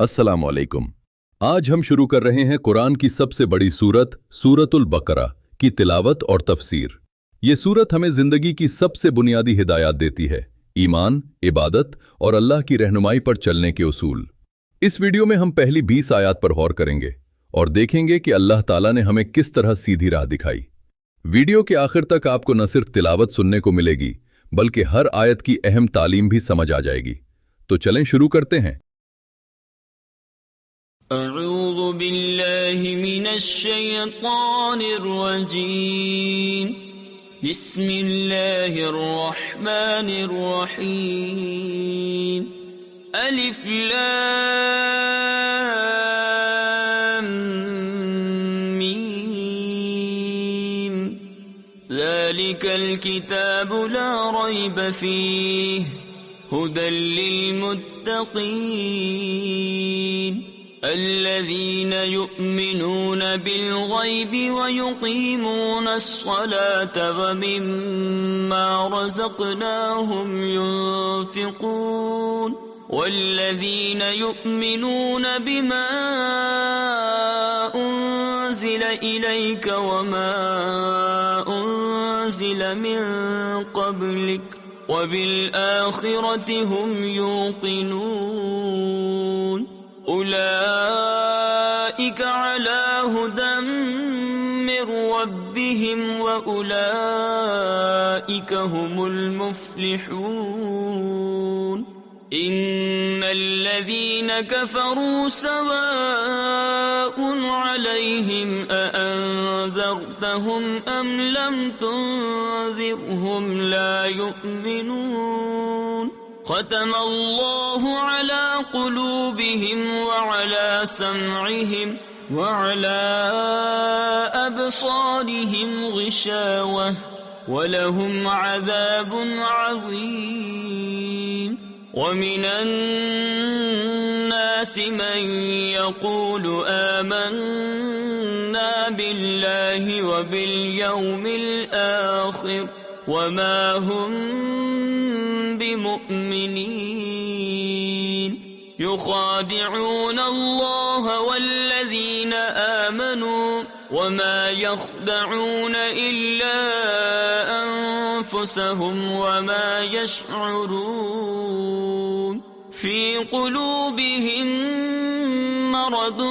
السلام علیکم۔ آج ہم شروع کر رہے ہیں قرآن کی سب سے بڑی سورت سورۃ البقرہ کی تلاوت اور تفسیر۔ یہ سورت ہمیں زندگی کی سب سے بنیادی ہدایات دیتی ہے، ایمان، عبادت اور اللہ کی رہنمائی پر چلنے کے اصول۔ اس ویڈیو میں ہم پہلی 20 آیات پر غور کریں گے اور دیکھیں گے کہ اللہ تعالیٰ نے ہمیں کس طرح سیدھی راہ دکھائی۔ ویڈیو کے آخر تک آپ کو نہ صرف تلاوت سننے کو ملے گی بلکہ ہر آیت کی اہم تعلیم بھی سمجھ آ جائے گی۔ تو چلیں شروع کرتے ہیں۔ اعوذ باللہ من الشیطان الرجیم، بسم اللہ الرحمن الرحیم، الف لام میم، ذالک الکتاب لا ریب فیہ ھدی للمتقین الذين يؤمنون بالغيب ويقيمون الصلاة ومما رزقناهم ينفقون والذين يؤمنون بما أنزل إليك وما أنزل من قبلك وبالآخرة هم يوقنون أولئك على هدى من ربهم وأولئك هم المفلحون إن الذين كفروا سواء عليهم أأنذرتهم أم لم تنذرهم لا يؤمنون ختم الله على قلوبهم وعلى سمعهم وعلى أبصارهم غشاوة ولهم عذاب عظيم ومن الناس من يقول آمنا بالله وباليوم الآخر وما هم بمؤمنين يخادعون الله والذين آمنوا وما يخدعون إلا أنفسهم وما يشعرون في قلوبهم مرض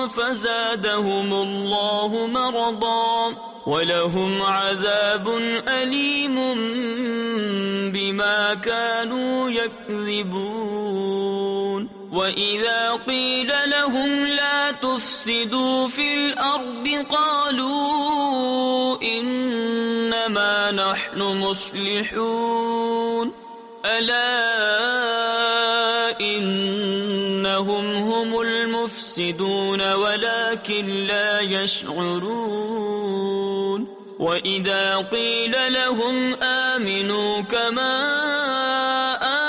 فزادهم الله مرضا ولهم عذاب أليم بما كانوا يكذبون وإذا قيل لهم لا تفسدوا في الأرض قالوا إنما نحن مصلحون ألا إنهم هم المفسدون ولكن لا يشعرون وإذا قيل لهم آمنوا كما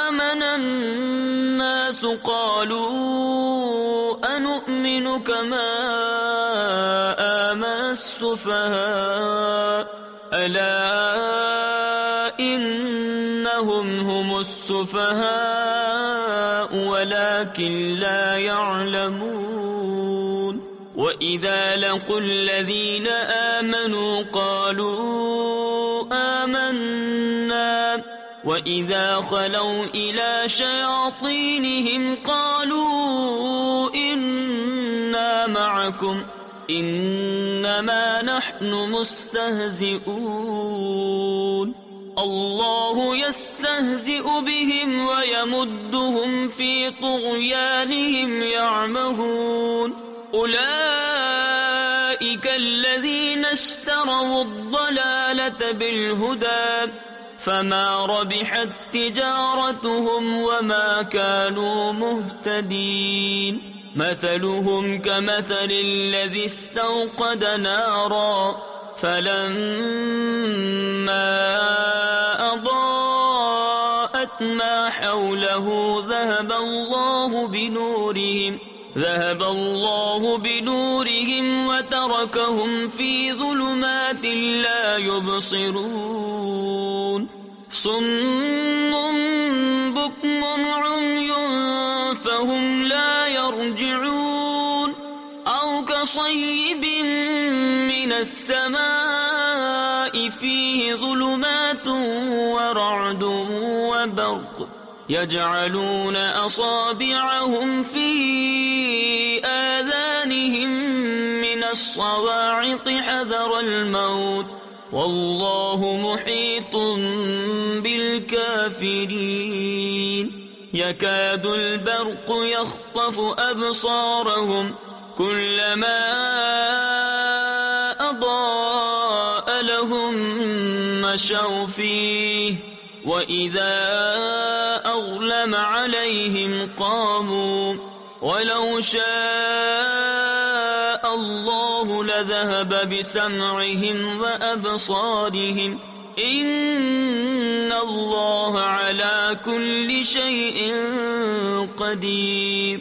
آمن الناس قالوا أنؤمن كما آمن السفهاء ألا إنهم هم السفهاء ولكن لا يعلمون وإذا لقوا الذين آمنوا قالوا آمنا وإذا خلوا إلى شياطينهم قالوا إنا معكم إنما نحن مستهزئون الله يستهزئ بهم ويمدهم في طغيانهم يعمهون أولئك الذين اشتروا الضلالة بالهدى فما ربحت تجارتهم وما كانوا مهتدين مثلهم كمثل الذي استوقد نارا فلما أضاءت ما حوله ذهب الله بنورهم وتركهم في ظلمات لا يبصرون صم بكم عمي فهم لا يرجعون يرجعون أو كصيب من السماء فيه ظلمات ورعد وبرق يجعلون أصابعهم في آذانهم من الصواعق حذر الموت والله محيط بالكافرين يكاد البرق يخطف أبصارهم كلما أضاء لهم مشوا فيه وإذا أظلم عليهم قاموا ولو شاء الله لذهب بسمعهم وأبصارهم إن الله على كل شيء قدير.